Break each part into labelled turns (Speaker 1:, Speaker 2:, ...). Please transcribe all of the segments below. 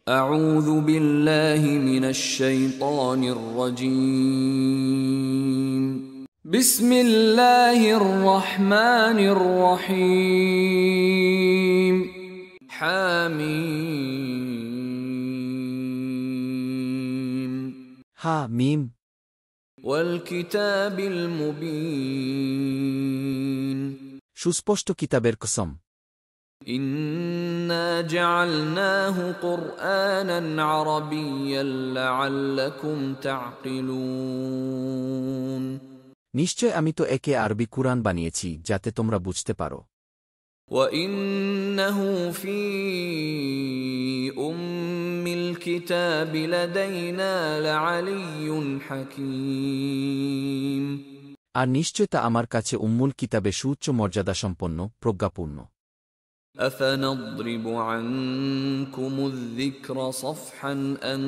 Speaker 1: أعوذ بالله من الشيطان الرجيم بسم الله الرحمن الرحيم حميم
Speaker 2: হা মিম
Speaker 1: والكتاب المبين
Speaker 2: সুস্পষ্ট কিতাবের কসম
Speaker 1: إنا جعلناه قرآنا عربيا لعلكم تعقلون
Speaker 2: নিশ্চয় আমি তো একে আরবি কুরআন বানিয়েছি যাতে তোমরা বুঝতে পারো
Speaker 1: وإنه في أم الكتاب لدينا لعلي حكيم
Speaker 2: আর নিশ্চয় তা আমার কাছে উম্মুল কিতাবে সুউচ্চ মর্যাদাসম্পন্ন প্রজ্ঞাপূর্ণ
Speaker 1: أفنضرب عنكم الذكر صفحا أن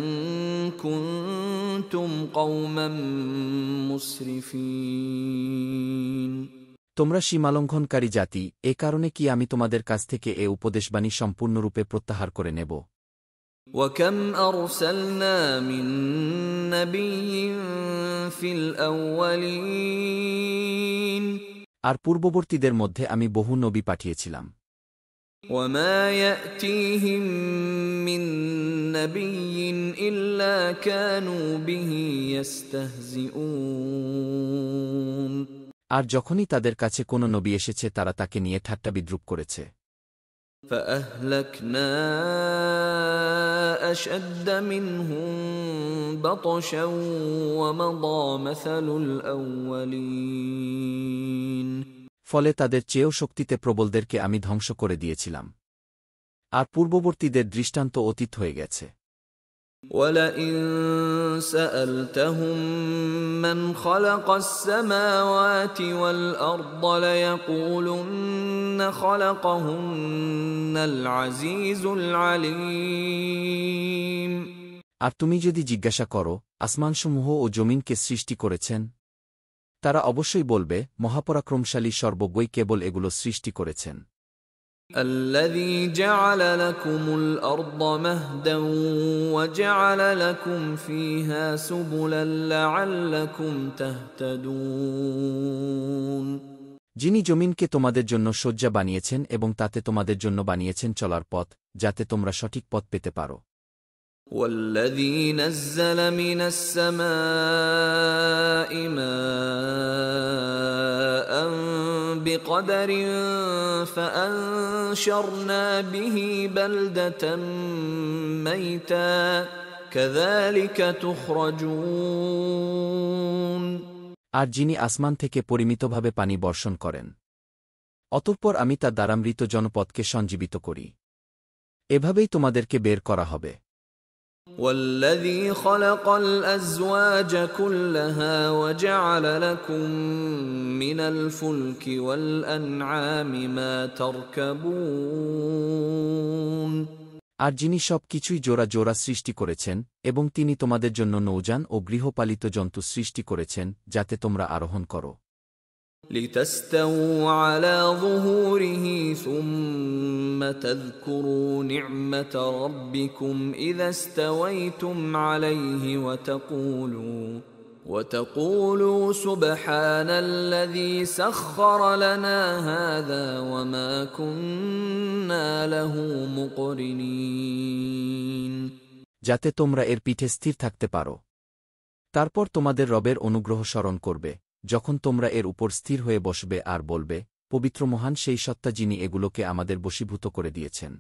Speaker 1: كنتم قوما مسرفين
Speaker 2: তোমরা সীমালঙ্ঘনকারী জাতি, এ কারণে কি আমি তোমাদের কাছ থেকে এ উপদেশবাণী সম্পূর্ণরূপে প্রত্যাহার করে নেব?
Speaker 1: وكم أرسلنا من نبي في الأولين
Speaker 2: আর পূর্ববর্তীদের মধ্যে আমি বহু নবী পাঠিয়েছিলাম
Speaker 1: وما يأتيهم من نبي إلا كانوا به يستهزئون
Speaker 2: আর যখনই তাদের কাছে কোনো নবী এসেছে তারা তাকে নিয়ে ঠাট্টা বিদ্রূপ করেছে
Speaker 1: فأهلكنا أشد منهم بطشا ومضى مثل الأولين
Speaker 2: ফলে তাদের চেয়েও শক্তিতে প্রবলদেরকে আমি ধ্বংস করে দিয়েছিলাম আর পূর্ববর্তীদের দৃষ্টান্ত অতীত হয়ে গেছে
Speaker 1: وَلَئِن سَأَلْتَهُم مَّنْ خَلَقَ السَّمَاوَاتِ وَالْأَرْضَ لَيَقُولُنَّ خَلَقَهُنَّ الْعَزِيزُ الْعَلِيمُ
Speaker 2: আর তুমি যদি জিজ্ঞাসা করো আসমানসমূহ ও জমিনকে সৃষ্টি করেছেন তারা অবশ্যই বলবে মহাপরাক্রমশালী সর্বজ্ঞই কেবল এগুলো সৃষ্টি করেছেন
Speaker 1: الذي جعل لكم الأرض مهدا وجعل لكم فيها سبلا لعلكم تهتدون
Speaker 2: যিনি জমিনকে তোমাদের জন্য শয্যা বানিয়েছেন এবং তাতে তোমাদের জন্য বানিয়েছেন চলার পথ যাতে তোমরা সঠিক পথ পেতে পারো
Speaker 1: والذي نزل من السماء ماء بقدر فأنشرنا به بلدة ميتا كذلك تخرجون
Speaker 2: আর যিনি আসমান থেকে পরিমিতভাবে পানি বর্ষণ করেন অতঃপর আমি তা দ্বারা মৃত জনপদকে সঞ্জীবিত করি এভাবেই তোমাদেরকে বের করা হবে
Speaker 1: والذي خلق الأزواج كلها وجعل لكم من الفلك والأنعام ما تركبون
Speaker 2: আর যিনি সব কিছুই জোড়া জোড়া সৃষ্টি করেছেন এবং তিনি তোমাদের জন্য নৌযান ও গৃহপালিত জন্তু সৃষ্টি করেছেন যাতে তোমরা আরোহণ করো
Speaker 1: لتستووا على ظهوره ثم تذكروا نعمة ربكم إذا استويتم عليه وتقولوا سبحان الذي سخر لنا هذا وما كنا له مقرنين
Speaker 2: যাতে তোমরা এর পিঠে স্থির থাকতে পারো তারপর তোমাদের রবের অনুগ্রহ স্মরণ করবে যখন তোমরা এর উপর স্থির হয়ে বসবে আর বলবে পবিত্র মহান সেই সত্তা যিনি এগুলোকে আমাদের বশীভূত করে দিয়েছেন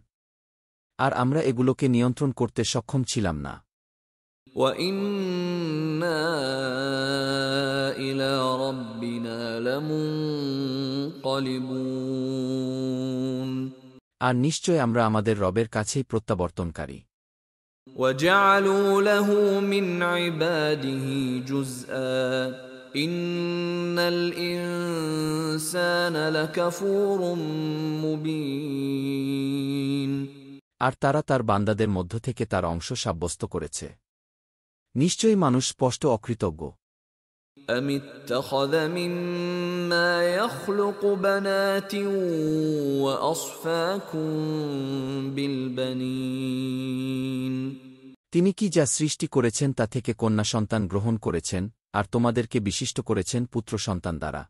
Speaker 2: আর আমরা এগুলোকে নিয়ন্ত্রণ করতে সক্ষম ছিলাম না
Speaker 1: وَإِنَّا إِلَى رَبِّنَا لَمُنقَلِبُونَ
Speaker 2: আর নিশ্চয় আমরা আমাদের রবের কাছেই প্রত্যাবর্তনকারী
Speaker 1: وَجَعَلُوا لَهُ مِنْ عِبَادِهِ جُزْءًا إِنَّ الْإِنسَانَ لَكَفُورٌ مُبِينٌ
Speaker 2: আর তারা তার বান্দাদের মধ্য থেকে তার অংশ সাব্যস্ত করেছে নিশ্চয়ই মানুষ স্পষ্ট অকৃতজ্ঞ
Speaker 1: أَمِ اتَّخَذَ مِمَّا يَخْلُقُ بَنَاتٍ وَأَصْفَاكُم بِالْبَنِينَ
Speaker 2: তিনি কি যা সৃষ্টি করেছেন তা থেকে কন্যা সন্তান গ্রহণ করেছেন আর তোমাদেরকে বিশিষ্ট করেছেন পুত্র সন্তান দ্বারা।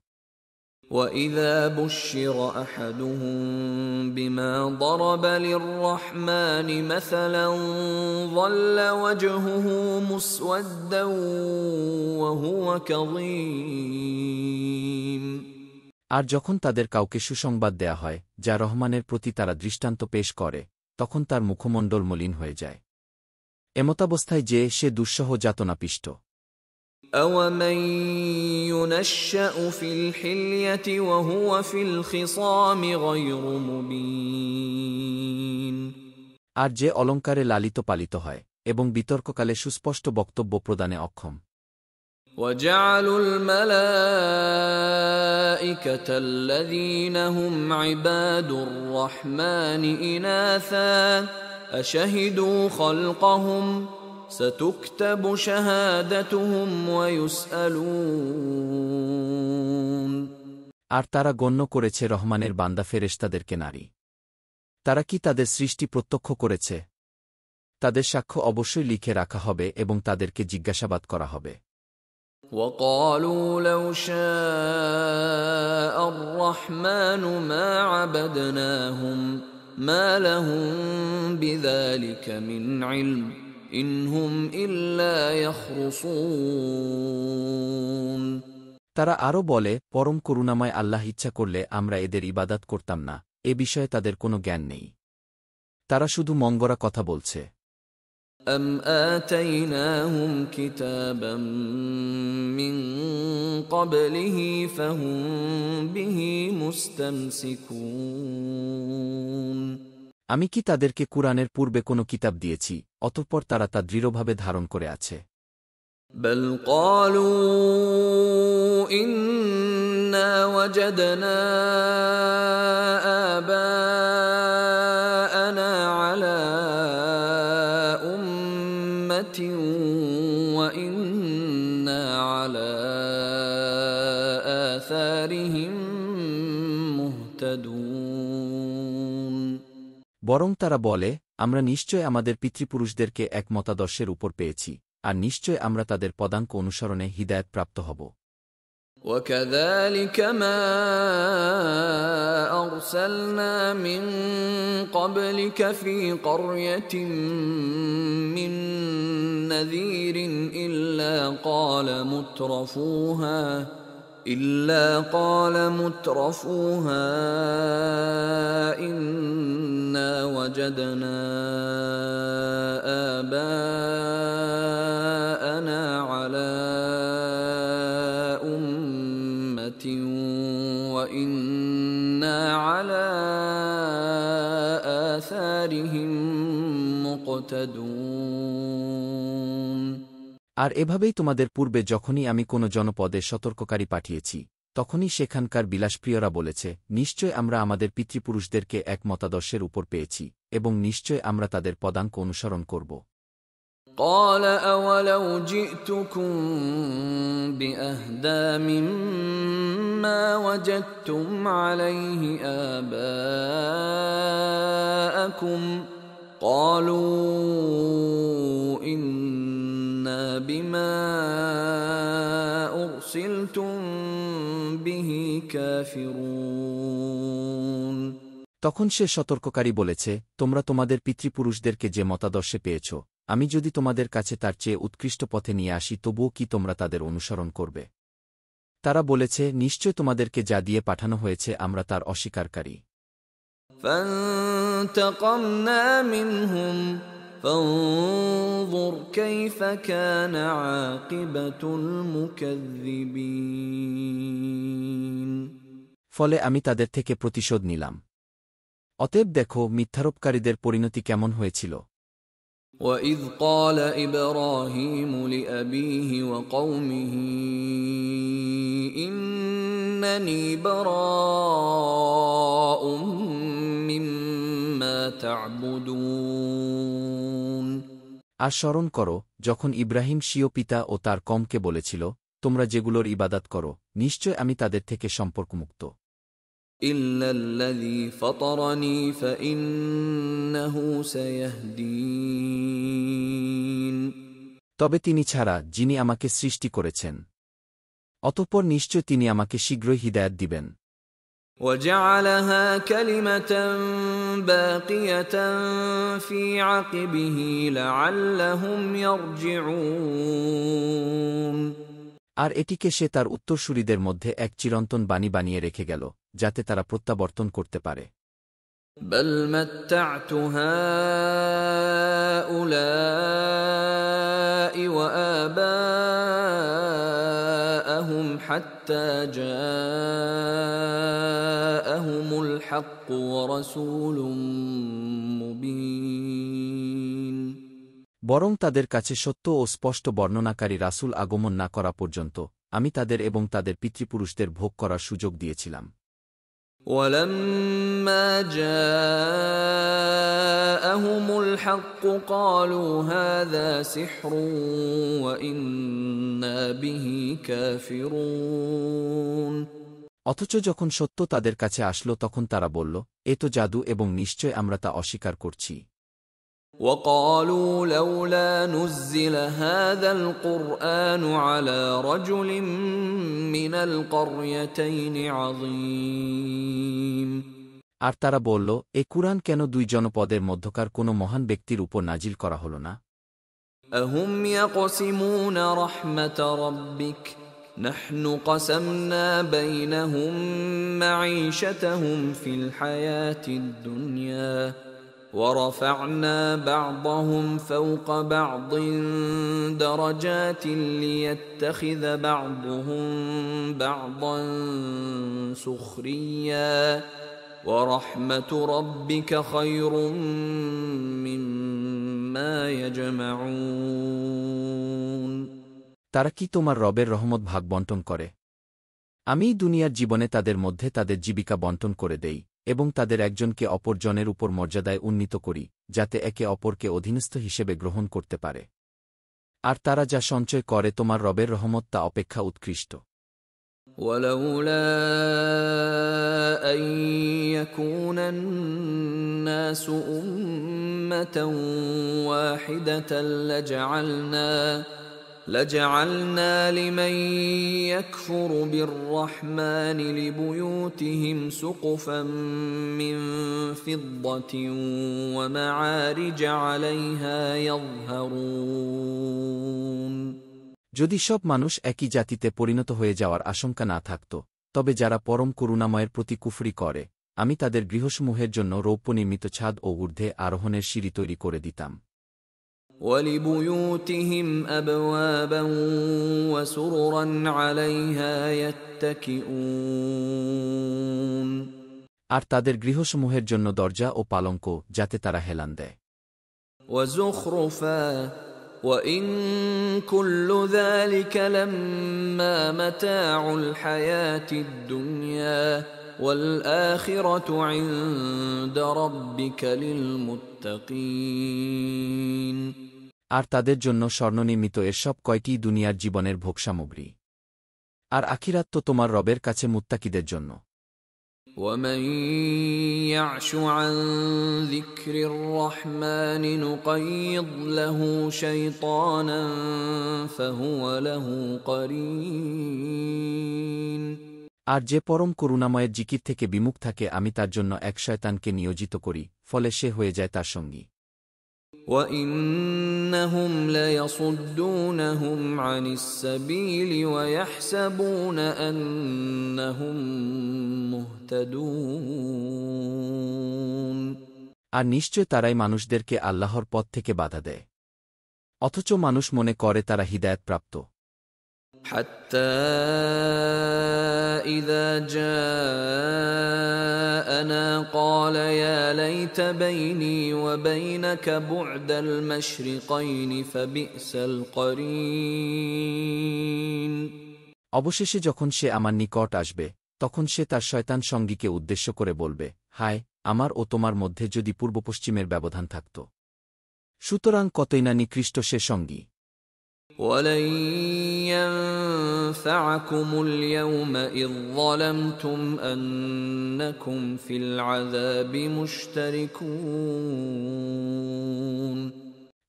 Speaker 1: وَإِذَا بُشِّرَ أَحَدُهُم بِمَا ضَرَبَ لِلرَّحْمَنِ مَثَلًا ظَلَّ وَجْهُهُ مُسْوَدًّا وَهُوَ كَظِيمٌ।
Speaker 2: আর যখন তাদের কাউকে সুসংবাদ দেয়া হয় যা রহমানের প্রতি তারা দৃষ্টান্ত পেশ করে, তখন তার মুখমণ্ডল মলিন হয়ে যায়, এমতাবস্থায় যে সে দুঃসহ যাতনাপিষ্ট।
Speaker 1: أَوَمَن يُنَشَّأُ فِي الْحِلْيَةِ وَهُوَ فِي الْخِصَامِ غَيْرُ مُبِينٍ।
Speaker 2: আর যে অলঙ্কারে লালিত পালিত হয় এবং বিতর্ককালে সুস্পষ্ট বক্তব্য প্রদানে অক্ষম।
Speaker 1: وَجَعَلُوا الْمَلَائِكَةَ الَّذِينَ هُمْ عِبَادُ الرَّحْمَنِ إِنَاثًا أَشَهِدُوا خَلْقَهُمْ سَتُكْتَبُ شَهَادَتُهُمْ وَيُسْأَلُونَ।
Speaker 2: আর তারা গণ্য করেছে রহমানের বান্দা ফেরেশতাদেরকে নারী। তারা কি তাদের সৃষ্টি প্রত্যক্ষ করেছে? তাদের সাক্ষ্য অবশ্যই লিখে রাখা হবে এবং তাদেরকে জিজ্ঞাসাবাদ করা হবে।
Speaker 1: وَقَالُوا لَوْ شَاءَ الرَّحْمَنُ مَا عَبَدْنَاهُمْ مَا لَهُم بِذَلِكَ مِنْ عِلْمٍ إِنْ هُمْ إِلَّا يَخْرُصُونَ।
Speaker 2: তারা আরও বলে, পরম করুণাময় আল্লাহ ইচ্ছা করলে আমরা এদের ইবাদত করতাম না, এ বিষয়ে তাদের কোনো জ্ঞান নেই। তারা শুধু মঙ্গরা কথা বলছে।
Speaker 1: أَمْ آتَيْنَاهُمْ كِتَابًا مِّن قَبْلِهِ فَهُمْ بِهِ مُسْتَمْسِكُونَ।
Speaker 2: আমি কি তাদেরকে কুরআনের পূর্বে কোনো কিতাব দিয়েছি, অতঃপর তারা তা দৃঢ়ভাবে ধারণ করে আছে?
Speaker 1: بَلْ قَالُوا إِنَّا وَجَدْنَا آبَاءَنَا عَلَىٰ أُمَّةٍ وَإِنَّا عَلَىٰ آثَارِهِم مُهْتَدُونَ।
Speaker 2: বরং তারা বলে, আমরা নিশ্চয় আমাদের পিতৃপুরুষদেরকে এক মতাদর্শের উপর পেয়েছি, আর নিশ্চয় আমরা তাদের পদাঙ্ক অনুসরণে হিদায়াত প্রাপ্ত হব।
Speaker 1: وَكَذَلِكَ مَا أَرْسَلْنَا مِن قَبْلِكَ فِي قَرْيَةٍ مِّن نَّذِيرٍ إِلَّا قَالَ مُتْرَفُوهَا إِنَّا وَجَدْنَا آبَاءَنَا عَلَىٰ أُمَّةٍ وَإِنَّا عَلَىٰ آثَارِهِم مُقْتَدُونَ।
Speaker 2: আর এভাবেই তোমাদের পূর্বে যখনই আমি কোনো জনপদে সতর্ককারী পাঠিয়েছি, তখনই সেখানকার বিলাসপ্রিয়রা বলেছে, নিশ্চয় আমরা আমাদের পিতৃপুরুষদেরকে এক মতাদর্শের উপর পেয়েছি এবং নিশ্চয় আমরা তাদের পদাঙ্ক অনুসরণ করব।
Speaker 1: قَالَ أَوَلَوْ جِئْتُكُم بِأَهْدَىٰ مِمَّا وَجَدتُّمْ عَلَيْهِ آبَاءَكُمْ قَالُوا إِنَّا بِمَا أُرْسِلْتُم بِهِ كَافِرُونَ।
Speaker 2: তখন সে সতর্ককারী বলেছে, তোমরা তোমাদের পিতৃপুরুষদেরকে যে মতাদর্শে পেয়েছ, আমি যদি তোমাদের কাছে তার চেয়ে উৎকৃষ্ট পথে নিয়ে আসি তবুও কি তোমরা তাদের অনুসরণ করবে? তারা বলেছে, নিশ্চয় তোমাদেরকে যা দিয়ে পাঠানো হয়েছে আমরা তার অস্বীকারী।
Speaker 1: فَانْتَقَمْنَا مِنْهُمْ فَانظُرْ كَيْفَ كَانَ عَاقِبَةُ الْمُكَذِّبِينَ।
Speaker 2: ফলে আমি তাদের থেকে প্রতিশোধ নিলাম। অতএব দেখো মিথ্যারোপকারীদের পরিণতি কেমন হয়েছিল।
Speaker 1: وَإِذْ قَالَ إِبْرَاهِيمُ لِأَبِيهِ وَقَوْمِهِ إِنَّنِي بَرَاءٌ مِّمَّا تَعْبُدُونَ।
Speaker 2: আর স্মরণ করো, যখন ইব্রাহিম স্বীয় পিতা ও তার কওমকে বলেছিল, তোমরা যেগুলোর ইবাদত করো, নিশ্চয় আমি তাদের থেকে সম্পর্কমুক্ত।
Speaker 1: إِلَّا الَّذِي فَطَرَنِي فَإِنَّهُ سَيَهْدِينِ।
Speaker 2: তবে তিনি ছাড়া যিনি আমাকে সৃষ্টি করেছেন, অতঃপর নিশ্চয় তিনি আমাকে শীঘ্রই হিদায়াত দিবেন।
Speaker 1: وجعلها كلمة باقية في عقبه لعلهم يرجعون।
Speaker 2: আর এটিকে সে তার উত্তরসূরিদের মধ্যে এক চিরন্তন বাণী বানিয়ে রেখে গেল, যাতে তারা প্রত্যাবর্তন করতে পারে।
Speaker 1: بل متعت هؤلاء وآباءهم حتى جاءهم الحق ورسول مبين।
Speaker 2: বরং তাদের কাছে সত্য ও স্পষ্ট বর্ণনাকারী রাসূল আগমন না করা পর্যন্ত আমি তাদের এবং তাদের পিতৃপুরুষদের ভোগ করার সুযোগ দিয়েছিলাম।
Speaker 1: ولما جاءهم الحق قالوا هذا سحر وإنا به كافرون।
Speaker 2: অথচ যখন সত্য তাদের কাছে আসলো তখন তারা বলল, এ তো জাদু এবং নিশ্চয় আমরা তা অস্বীকার করছি।
Speaker 1: وقالوا لولا نزل هذا القرآن على رجل من القريتين عظيم।
Speaker 2: আর তারা বলল, এ কুরআন কেন দুই জনপদের মধ্যকার কোনো মহান ব্যক্তির উপর নাজিল করা হল না?
Speaker 1: أهم يقسمون رحمة ربك نحن قسمنا بينهم معيشتهم في الحياة الدنيا ورفعنا بعضهم فوق بعض درجات ليتخذ بعضهم بعضا سخريا ورحمة ربك خير مما يجمعون।
Speaker 2: তারা কি তোমার রবের রহমত ভাগ বণ্টন করে? আমি দুনিয়ার জীবনে তাদের মধ্যে তাদের জীবিকা বণ্টন করে দেই এবং তাদের একজনকে অপরজনের উপর মর্যাদায় উন্নীত করি, যাতে একে অপরকে অধীনস্থ হিসেবে গ্রহণ করতে পারে। আর তারা যা সঞ্চয় করে তোমার রবের রহমত তা অপেক্ষা উৎকৃষ্ট।
Speaker 1: ولولا أن يكون الناس أمة واحدة لجعلنا لمن يكفر بالرحمن لبيوتهم سقفا من فضة ومعارج عليها يظهرون।
Speaker 2: যদি সব মানুষ একই জাতিতে পরিণত হয়ে যাওয়ার আশঙ্কা না থাকত, তবে যারা পরম করুণাময়ের প্রতি কুফরি করে, আমি তাদের গৃহসমূহের জন্য রৌপ্য নির্মিত ছাদ ও ঊর্ধ্বে আরোহণের সিঁড়ি তৈরি করে দিতাম।
Speaker 1: وَلِبُيُوتِهِمْ أَبْوَابًا وَسُرُرًا عَلَيْهَا يَتَّكِئُونَ।
Speaker 2: আর তাদের গৃহসমূহের জন্য দরজা ও পালঙ্ক, যাতে তারা হেলান দেয়।
Speaker 1: وَزُخْرُفًا وَإِن كُلُّ ذَلِكَ لَمَّا مَتَاعُ الْحَيَاةِ الدُّنْيَا وَالْآخِرَةُ عِندَ رَبِّكَ لِلْمُتَّقِينَ।
Speaker 2: আর তাদের জন্য স্বর্ণনির্মিত এর সব কয়টি দুনিয়ার জীবনের ভোগসামগ্রী, আর আখিরাত তো তোমার রবের কাছে মুত্তাকিদের জন্য।
Speaker 1: وَمَن يَعْشُ عَن ذِكْرِ الرَّحْمَنِ نُقَيِّضْ لَهُ شَيْطَانًا فَهُوَ لَهُ قَرِينٌ।
Speaker 2: আর যে পরম করুণাময়ের জিকির থেকে বিমুখ থাকে আমি তার জন্য এক শয়তানকে নিয়োজিত করি, ফলে সে হয়ে যায় তার সঙ্গী।
Speaker 1: وَإِنَّهُمْ لَيَصُدُّونَهُمْ عَنِ السَّبِيلِ وَيَحْسَبُونَ أَنَّهُمْ مُهْتَدُونَ।
Speaker 2: আর নিশ্চয় তারাই মানুষদেরকে আল্লাহর পথ থেকে বাধা দেয়, অথচ মানুষ মনে করে তারা হিদায়াতপ্রাপ্ত।
Speaker 1: حتى إذا جاءنا قال يا ليت بيني وبينك بعد المشرقين فبئس القرين।
Speaker 2: অবশেষে যখন সে আমার নিকট আসবে, তখন সে তার শয়তান সঙ্গীকে উদ্দেশ্য করে বলবে, হায়, আমার ও তোমার মধ্যে যদি পূর্ব পশ্চিমের ব্যবধান থাকত, সুতরাং কতই না নিকৃষ্ট সে সঙ্গী।
Speaker 1: ولن ينفعكم اليوم إذ ظلمتم أنكم في العذاب مشتركون।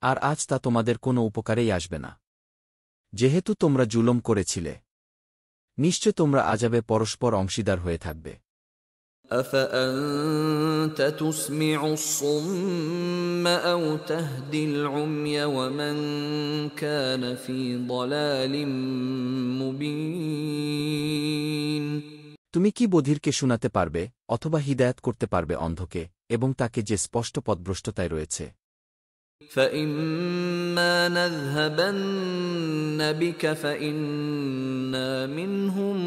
Speaker 2: আর আজ তা তোমাদের কোনো উপকারেই আসবে না, যেহেতু তোমরা জুলুম করেছিলে। নিশ্চয় তোমরা আযাবে পরস্পর অংশীদার হয়ে থাকবে।
Speaker 1: أفأنت تسمع الصم أو تهدي العمي ومن كان في ضلال مبين।
Speaker 2: তুমি কি বধিরকে শোনাতে পারবে অথবা হিদায়াত করতে পারবে অন্ধকে এবং তাকে যে স্পষ্ট পথভ্রষ্টতায় রয়েছে?
Speaker 1: فإما نذهبن بك فإنا منهم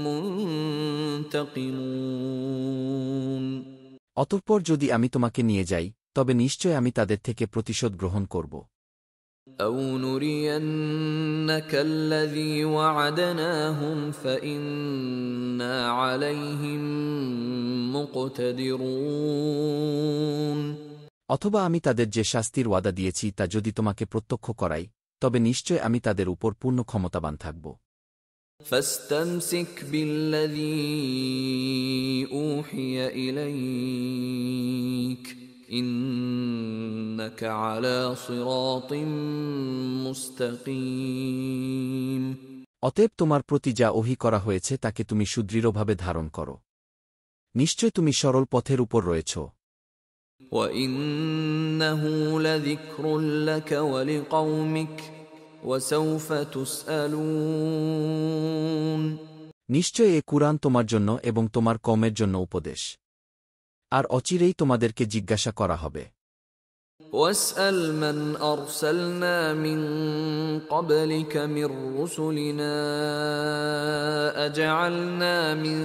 Speaker 1: منتقمون।
Speaker 2: অতঃপর যদি আমি তোমাকে নিয়ে যাই তবে নিশ্চয় আমি তাদের থেকে প্রতিশোধ গ্রহণ করব।
Speaker 1: أو نرينك الذي وعدناهم فإنا عليهم مقتدرون।
Speaker 2: অথবা আমি তাদের যে শাস্তির ওয়াদা দিয়েছি তা যদি তোমাকে প্রত্যক্ষ করাই তবে নিশ্চয় আমি তাদের উপর পূর্ণ ক্ষমতাবান থাকব।
Speaker 1: فاستمسك بالذي أوحي إليك إنك على صراط مستقيم।
Speaker 2: অতএব তোমার প্রতি যা ওহী করা হয়েছে তাকে তুমি সুদৃঢ়ভাবে ধারণ করো, নিশ্চয় তুমি সরল পথের উপর রয়েছ।
Speaker 1: وَإِنَّهُ لَذِكْرٌ لَكَ وَلِقَوْمِكَ وَسَوْفَ تُسْأَلُونَ।
Speaker 2: নিশ্চয় এ কুরআন তোমার জন্য এবং তোমার কওমের জন্য উপদেশ, আর অচিরেই তোমাদেরকে জিজ্ঞাসা করা হবে।
Speaker 1: وَاسْأَلْ مَنْ أَرْسَلْنَا مِنْ قَبْلِكَ مِنْ رُسُلِنَا أَجَعَلْنَا مِنْ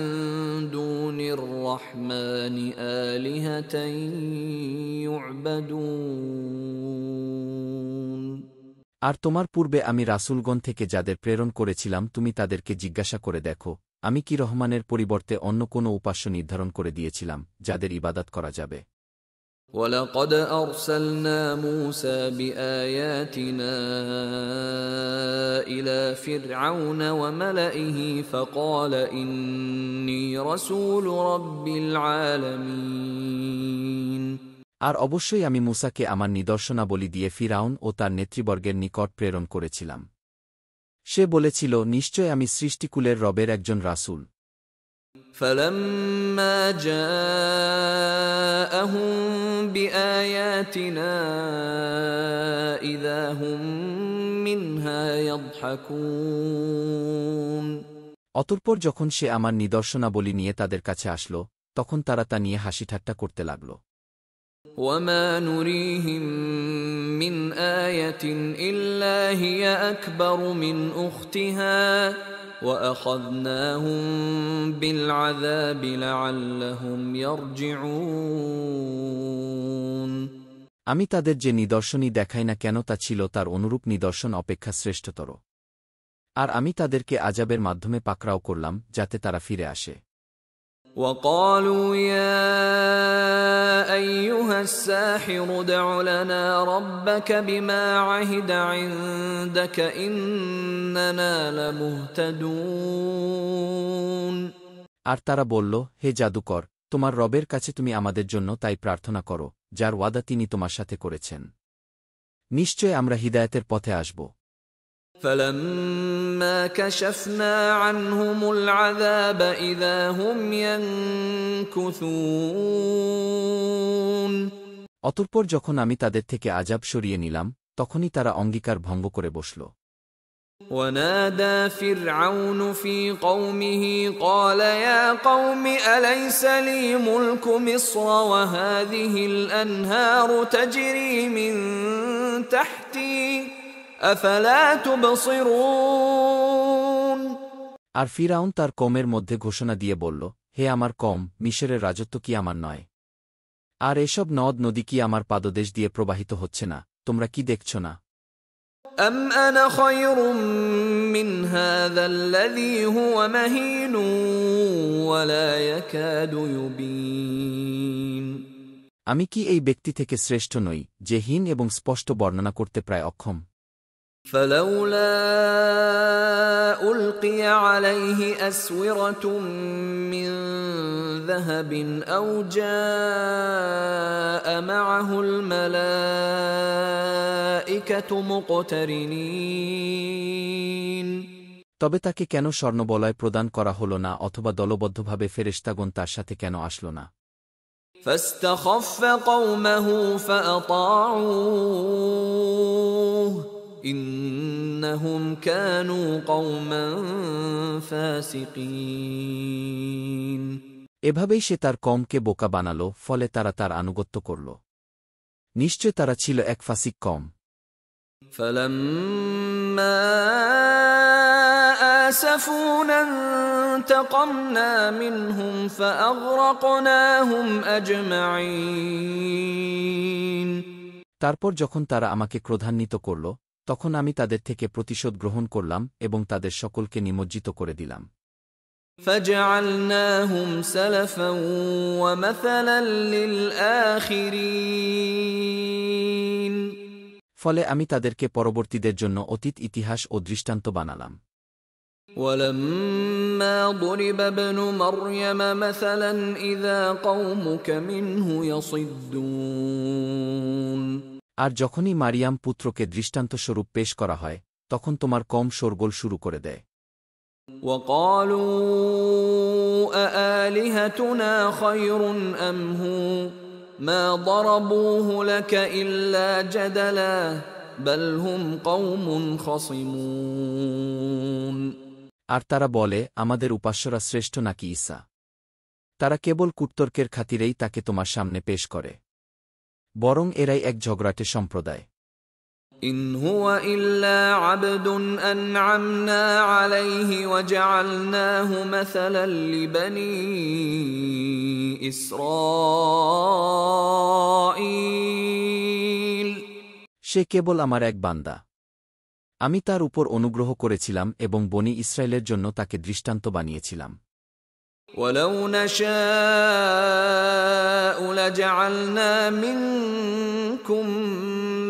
Speaker 1: دُونِ الرَّحْمَنِ آلِهَةً يُعْبَدُونَ।
Speaker 2: আর তোমার পূর্বে আমি রাসূলগণ থেকে যাদের প্রেরণ করেছিলাম তুমি তাদেরকে জিজ্ঞাসা করে দেখো, আমি কি রহমানের পরিবর্তে অন্য কোনো উপাস্য নির্ধারণ করে দিয়েছিলাম যাদের ইবাদত করা যাবে?
Speaker 1: وَلَقَدْ أَرْسَلْنَا مُوسَى بِآيَاتِنَا إِلَى فِرْعَوْنَ وَمَلَئِهِ فَقَالَ إِنِّي رَسُولُ رَبِّ الْعَالَمِينَ।
Speaker 2: আর অবশ্যই আমি মূসাকে আমার নিদর্শনাবলী দিয়ে ফিরআউন ও তার নেতৃবর্গের নিকট প্রেরণ করেছিলাম। সে বলেছিল, নিশ্চয় আমি সৃষ্টিকুলের রবের একজন রাসূল।
Speaker 1: فَلَمَّا جَاءَهُم بِآيَاتِنَا إِذَا هُم مِّنْهَا يَضْحَكُونَ।
Speaker 2: অতঃপর যখন সে আমার নিদর্শনাবলী নিয়ে তাদের কাছে আসল তখন তারা তা নিয়ে হাসিঠাট্টা করতে লাগল।
Speaker 1: وَمَا نُرِيهِم مِّنْ آيَةٍ إِلَّا هِيَ أَكْبَرُ مِنْ أُخْتِهَا وَأَخَذْنَاهُم بِالْعَذَابِ لَعَلَّهُمْ يَرْجِعُونَ।
Speaker 2: আমি তাদের যে নিদর্শনই দেখাই না কেন তা ছিল তার অনুরূপ নিদর্শন অপেক্ষা শ্রেষ্ঠতর, আর আমি তাদেরকে আযাবের মাধ্যমে পাকড়াও করলাম যাতে তারা ফিরে আসে।
Speaker 1: وَقَالُوا يَا أَيُّهَا السَّاحِرُ ادْعُ لَنَا رَبَّكَ بِمَا عَهِدَ عِندَكَ إِنَّنَا لَمُهْتَدُونَ।
Speaker 2: আর তারা বলল, হে জাদুকর, তোমার রবের কাছে তুমি আমাদের জন্য তাই প্রার্থনা করো যার ওয়াদা তিনি তোমার সাথে করেছেন, নিশ্চয় আমরা হিদায়াতের পথে আসব।
Speaker 1: فَلَمَّا كَشَفْنَا عَنْهُمُ الْعَذَابَ إِذَا هُمْ يَنكُثُونَ।
Speaker 2: অতঃপর যখন আমি তাদের থেকে আযাব সরিয়ে নিলাম তখনই তারা অঙ্গীকার ভঙ্গ করে বসল।
Speaker 1: وَنَادَى فِرْعَوْنُ فِي قَوْمِهِ قَالَ يَا قَوْمِ أَلَيْسَ لِي مُلْكُ مِصْرَ وَهَٰذِهِ الْأَنْهَارُ تَجْرِي مِن تَحْتِي أَفَلَا تُبْصِرُونَ।
Speaker 2: আর ফিরআউন তার কওমের মধ্যে ঘোষণা দিয়ে বলল, হে আমার কওম, মিশরের রাজত্ব কি আমার নয়? আর এসব নদ নদী কি আমার পাদদেশ দিয়ে প্রবাহিত হচ্ছে না? তোমরা কি দেখছ না?
Speaker 1: أَمْ أَنَا خَيْرٌ مِّنْ هَٰذَا الَّذِي هُوَ مَهِينٌ وَلَا يَكَادُ يُبِينُ।
Speaker 2: আমি কি এই ব্যক্তি থেকে শ্রেষ্ঠ নই যে হীন এবং স্পষ্ট বর্ণনা করতে প্রায় অক্ষম?
Speaker 1: فلولا ألقي عليه أسورة من ذهب أو جاء معه الملائكة مقترنين
Speaker 2: তবে তাকে কেন স্বর্ণবলয় প্রদান করা হল না অথবা দলবদ্ধভাবে ফেরেশতাগণ তার সাথে কেন আসল না?
Speaker 1: فاستخف قومه فأطاعوه إنهم كانوا قوما فاسقين
Speaker 2: এভাবেই সে তার কওমকে বোকা বানাল, ফলে তারা তার আনুগত্য করল। নিশ্চয় তারা ছিল এক ফাসিক কওম।
Speaker 1: فلما آسفونا انتقمنا منهم فأغرقناهم أجمعين
Speaker 2: তারপর যখন তারা আমাকে ক্রোধান্বিত করল, তখন আমি তাদের থেকে প্রতিশোধ গ্রহণ করলাম এবং তাদের সকলকে নিমজ্জিত করে দিলাম।
Speaker 1: فجعلناهم سلفا ومثلا للآخرين
Speaker 2: ফলে আমি তাদেরকে পরবর্তীদের জন্য অতীত ইতিহাস ও দৃষ্টান্ত বানালাম।
Speaker 1: ولما ضرب ابن مريم مثلا إذا قومك منه يصدون
Speaker 2: আর যখনই মারিয়াম পুত্রকে দৃষ্টান্তস্বরূপ পেশ করা হয়, তখন তোমার কওম শোরগোল শুরু করে দেয়।
Speaker 1: وقالوا أآلهتنا خير أم هو ما ضربوه لك إلا جدلا بل هم قوم خصمون
Speaker 2: আর তারা বলে, আমাদের উপাস্যরা শ্রেষ্ঠ নাকি ঈসা? তারা কেবল কুটতর্কের খাতিরেই তাকে তোমার সামনে পেশ করে, বরং এরাই এক ঝগড়াটে সম্প্রদায়।
Speaker 1: إن هو إلا عبد أنعمنا عليه وجعلناه مثلا لبني إسرائيل
Speaker 2: সে কেবল আমার এক বান্দা। আমি তার উপর অনুগ্রহ করেছিলাম এবং বনি ইসরায়েলের জন্য তাকে দৃষ্টান্ত বানিয়েছিলাম।
Speaker 1: ولو نشاء لجعلنا منكم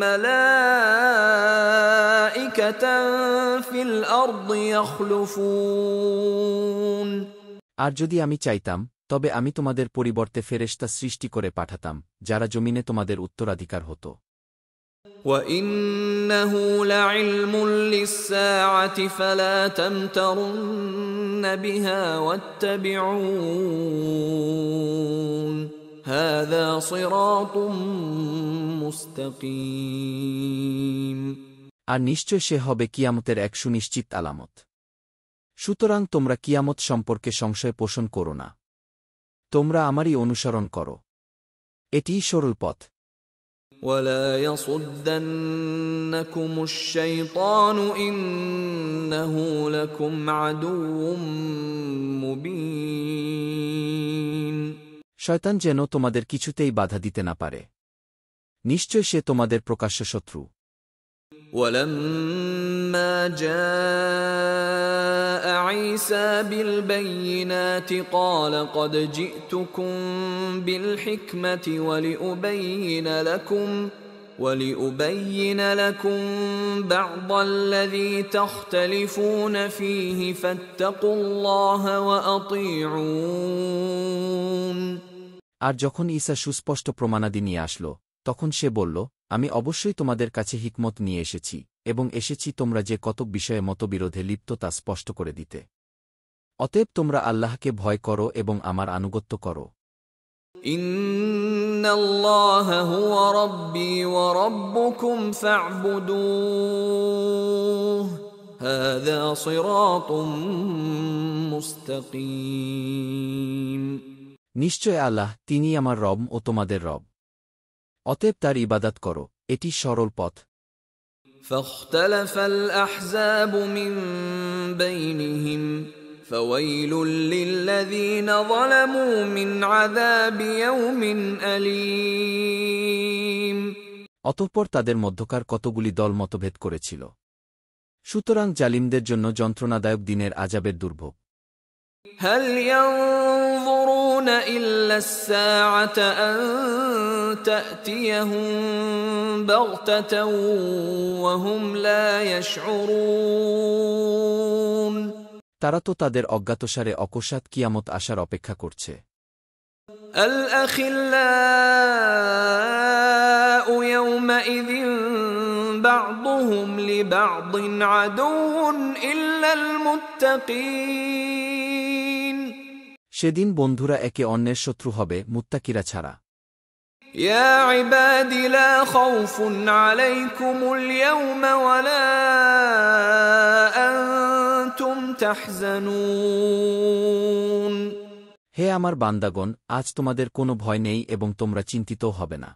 Speaker 1: ملائكة في الأرض يخلفون
Speaker 2: আর যদি আমি চাইতাম, তবে আমি তোমাদের পরিবর্তে ফেরেশতা সৃষ্টি করে পাঠাতাম, যারা জমিনে তোমাদের উত্তরাধিকার হতো।
Speaker 1: وَإِنَّهُ لَعِلْمٌ لِلسَّاعَةِ فَلَا تَمْتَرُنَّ بِهَا وَاتَّبِعُونِ هَذَا صِرَاطٌ مُسْتَقِيمٌ
Speaker 2: আর নিশ্চয় সে হবে কিয়ামতের এক সুনিশ্চিত আলামত। সুতরাং তোমরা কিয়ামত সম্পর্কে সংশয় পোষণ করো না, তোমরা আমারই অনুসরণ করো, এটিই সরল পথ।
Speaker 1: وَلَا يَصُدَّنَّكُمُ الشَّيْطَانُ إِنَّهُ لَكُمْ عَدُوٌّ مُبِينٌ
Speaker 2: শয়তান যেন তোমাদের কিছুতেই বাধা দিতে না পারে, নিশ্চয় সে তোমাদের প্রকাশ্য শত্রু।
Speaker 1: وَلَمَّا جَاءَ عِيسَى بِالْبَيِّنَاتِ قَالَ قَدْ جِئْتُكُم بِالْحِكْمَةِ وَلِأُبَيِّنَ لَكُم بَعْضَ الَّذِي تَخْتَلِفُونَ فِيهِ فَاتَّقُوا اللَّهَ وَأَطِيعُونِ
Speaker 2: আর যখন ঈসা সুস্পষ্ট প্রমাণাদি নিয়ে আসল, তখন সে বলল, আমি অবশ্যই তোমাদের কাছে হিকমত নিয়ে এসেছি এবং এসেছি তোমরা যে কতক বিষয়ে মতবিরোধে লিপ্ত তা স্পষ্ট করে দিতে। অতএব তোমরা আল্লাহকে ভয় করো এবং আমার আনুগত্য করো।
Speaker 1: ইন্নাল্লাহা হুয়া রাব্বী ওয়া রাব্বুকুম ফা'বুদুহু হাযা সিরাতুম মুস্তাকিম
Speaker 2: নিশ্চয় আল্লাহ, তিনি আমার রব ও তোমাদের রব, অতএব তার ইবাদত করো, এটি সরল পথ।
Speaker 1: فاختلف الأحزاب من بينهم فويل للذين ظلموا من عذاب يوم أليم
Speaker 2: অতঃপর তাদের মধ্যকার কতগুলি দল মতভেদ করেছিল, সুতরাং জালিমদের জন্য যন্ত্রণাদায়ক দিনের আযাবের দুর্ভোগ।
Speaker 1: هل ينظرون إلا الساعة أن تأتيهم بغتة وهم لا يشعرون
Speaker 2: তারা তো তাদের অজ্ঞাতসারে অকস্মাৎ কিয়ামত আসার অপেক্ষা করছে।
Speaker 1: الأخلاء يومئذ بعضهم لبعض عدو إلا المتقين
Speaker 2: সেদিন বন্ধুরা একে অন্যের শত্রু হবে মুত্তাকিরা ছাড়া।
Speaker 1: يا عباد لا خوف عليكم اليوم ولا أنتم تحزنون
Speaker 2: হে আমার বান্দাগণ, আজ তোমাদের কোনো ভয় নেই এবং তোমরা চিন্তিতও হবে না।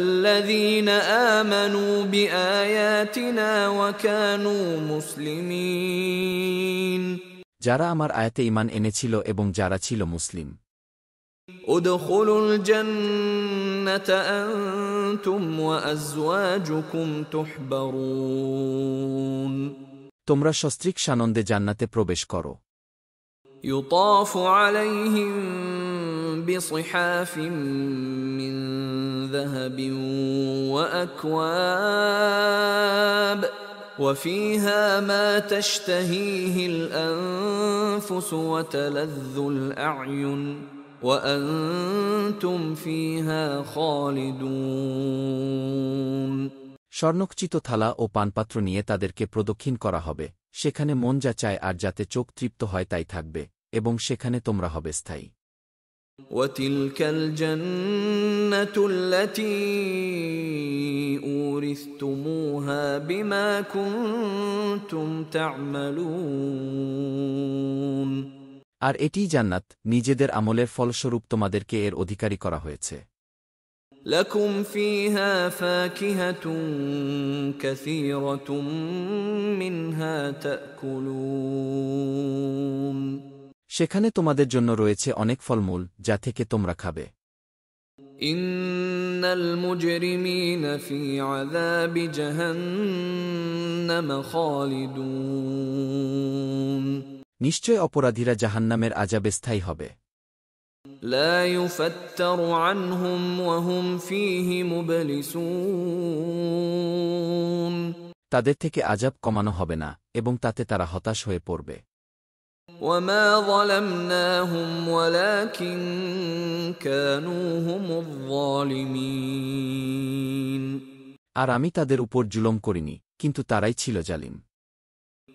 Speaker 1: الذين آمنوا بآياتنا وكانوا مسلمين
Speaker 2: যারা আমার আয়াতে ঈমান এনেছিল এবং যারা ছিল মুসলিম।
Speaker 1: ادخلوا الجنة أنتم وأزواجكم تحبرون
Speaker 2: তোমরা সস্ত্রীক সানন্দে জান্নাতে প্রবেশ করো।
Speaker 1: يطاف عليهم بصحاف من ذهب وأكواب وفيها ما تشتهيه الأنفس وتلذ الأعين وأنتم فيها خالدون
Speaker 2: স্বর্ণখচিত থালা ও পানপাত্র নিয়ে তাদেরকে প্রদক্ষিণ করা হবে, সেখানে মন যা চায় আর যাতে চোখ তৃপ্ত হয় তাই থাকবে, এবং সেখানে তোমরা হবে স্থায়ী।
Speaker 1: وتلك الجنة التي أورثتموها بما كنتم تعملون
Speaker 2: আর এটিই জান্নাত, নিজেদের আমলের ফলস্বরূপ তোমাদেরকে এর অধিকারী করা হয়েছে।
Speaker 1: لكم فيها فاكهة كثيرة منها تأكلون
Speaker 2: সেখানে তোমাদের জন্য রয়েছে অনেক ফলমূল যা থেকে তোমরা খাবে।
Speaker 1: إن المجرمين في عذاب جهنم خالدون
Speaker 2: নিশ্চয় অপরাধীরা জাহান্নামের আযাবে স্থায়ী হবে।
Speaker 1: لا يفتر عنهم وهم فيه مبلسون
Speaker 2: তাদের থেকে আযাব কমানো হবে না এবং তাতে তারা হতাশ হয়ে পড়বে।
Speaker 1: وما ظلمناهم ولكن كانوا هم الظالمين
Speaker 2: আর আমি তাদের উপর জুলুম করিনি, কিন্তু তারাই ছিল জালিম।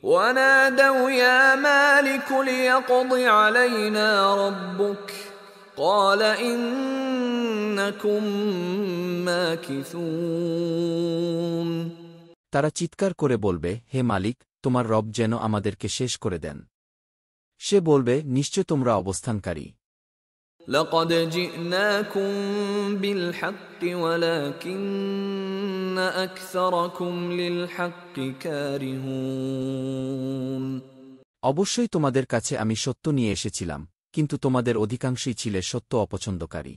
Speaker 1: ونادوا يا مالك ليقض علينا ربك قال إنكم ماكثون
Speaker 2: তারা চিৎকার করে বলবে, হে মালিক, তোমার রব যেন আমাদেরকে শেষ করে দেন। সে বলবে, নিশ্চয় তোমরা অবস্থানকারী।
Speaker 1: لقد جئناكم بالحق ولكن أكثركم للحق كارهون
Speaker 2: অবশ্যই তোমাদের কাছে আমি সত্য নিয়ে এসেছিলাম, কিন্তু তোমাদের অধিকাংশই ছিলে সত্য অপছন্দকারী।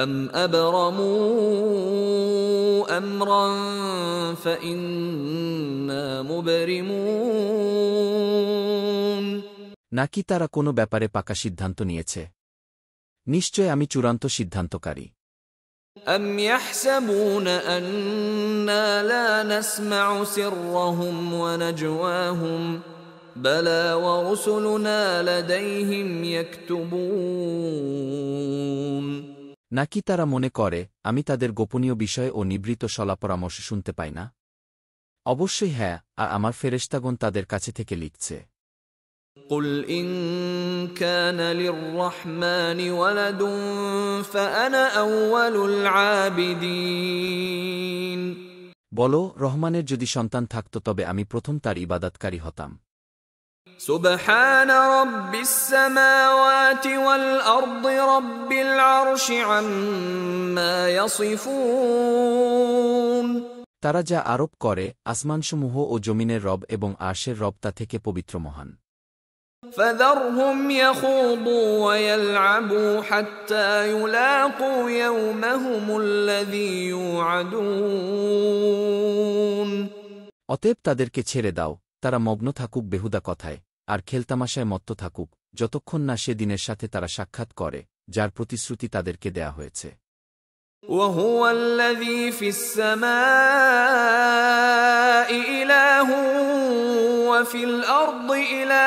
Speaker 1: أم أبرموا أمرا فإنا مبرمون
Speaker 2: নাকি তারা কোনো ব্যাপারে পাকা সিদ্ধান্ত নিয়েছে? নিশ্চয় আমি চূড়ান্ত সিদ্ধান্তকারী।
Speaker 1: أم يحسبون أنا لا نسمع سرهم ونجواهم بلى ورسلنا لديهم يكتبون
Speaker 2: নাকি তারা মনে করে আমি তাদের গোপনীয় বিষয় ও নিবৃত সলাপরামর্শ শুনতে পাই না? অবশ্যই হ্যাঁ, আর আমার ফেরেশতাগণ তাদের কাছে থেকে লিখছে।
Speaker 1: قل إن كان للرحمن ولد فأنا أول العابدين
Speaker 2: বলো, রহমানের যদি সন্তান থাকত তবে আমি প্রথম তার ইবাদতকারী হতাম।
Speaker 1: سبحان رب السماوات والأرض رب العرش عما يصفون
Speaker 2: তারা যা আরোপ করে, আসমানসমূহ ও জমিনের রব এবং আরশের রব তা থেকে পবিত্র মহান।
Speaker 1: فذرهم يخوضوا ويلعبوا حتى يلاقوا يومهم الذي يوعدون
Speaker 2: অতএব তাদেরকে ছেড়ে দাও, তারা মগ্ন থাকুক বেহুদা কথায়, আর খেলতামাশায় মত্ত থাকুক, যতক্ষণ না সে দিনের সাথে তারা সাক্ষাৎ করে যার প্রতিশ্রুতি তাদেরকে দেয়া হয়েছে।
Speaker 1: وهو الذي في السماء إله وفي الأرض إله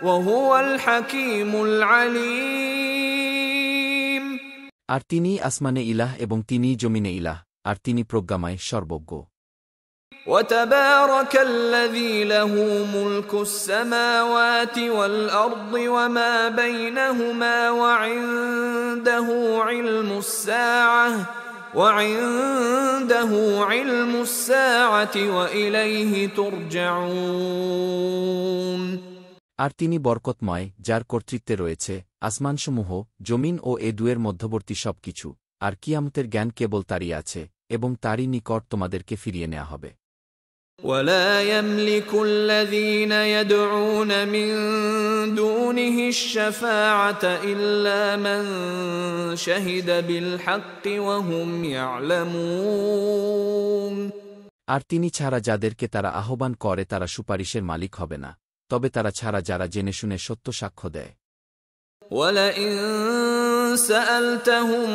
Speaker 1: وهو الحكيم العليم।
Speaker 2: আর তিনিই আসমানে ইলাহ এবং তিনিই জমিনে ইলাহ, আর তিনি প্রজ্ঞাময় সর্বজ্ঞ।
Speaker 1: وتبارك الذي له ملك السماوات والأرض وما بينهما وعنده علم الساعة وإليه ترجعون।
Speaker 2: আর তিনি বরকতময়, যার কর্তৃত্বে রয়েছে আসমানসমূহ, জমিন ও এ দুয়ের মধ্যবর্তী সব কিছু, আর কিয়ামতের জ্ঞান কেবল তারই আছে, এবং তারই নিকট তোমাদেরকে ফিরিয়ে নেওয়া হবে।
Speaker 1: ولا يملك الذين يدعون من دونه الشفاعة إلا من شهد بالحق وهم يعلمون।
Speaker 2: আর তিনি ছাড়া যাদেরকে তারা আহ্বান করে তারা সুপারিশের মালিক হবে না, তবে তারা ছাড়া যারা জেনে শুনে সত্য সাক্ষ্য দেয়।
Speaker 1: وَلَئِن سَأَلْتَهُم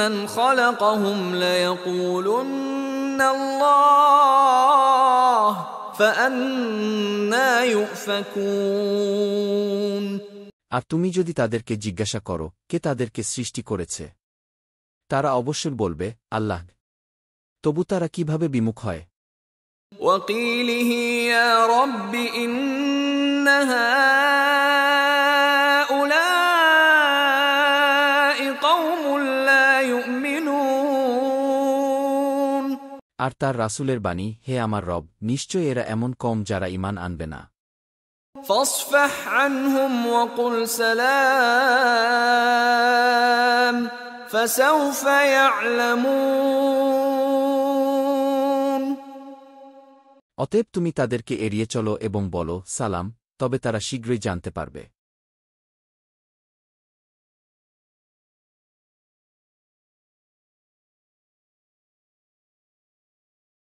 Speaker 1: مَّنْ خَلَقَهُمْ لَيَقُولُنَّ اللَّهُ فَأَنَّىٰ يُؤْفَكُونَ।
Speaker 2: আর তুমি যদি তাদেরকে জিজ্ঞাসা করো কে তাদেরকে সৃষ্টি করেছে, তারা অবশ্যই বলবে আল্লাহ। তবু তারা কিভাবে বিমুখ হয়?
Speaker 1: وَقِيلِهِ يَا رَبِّ إِنَّ هَٰؤُلَاءِ قَوْمٌ لَّا يُؤْمِنُونَ।
Speaker 2: আর তার রাসূলের বাণী, হে আমার রব, নিশ্চয় এরা এমন কওম যারা ঈমান আনবে না।
Speaker 1: فاصفح عنهم وقل سلام فسوف يعلمون।
Speaker 2: অতএব তুমি তাদেরকে এড়িয়ে চলো এবং বলো সালাম, তবে তারা শীঘ্রই জানতে পারবে।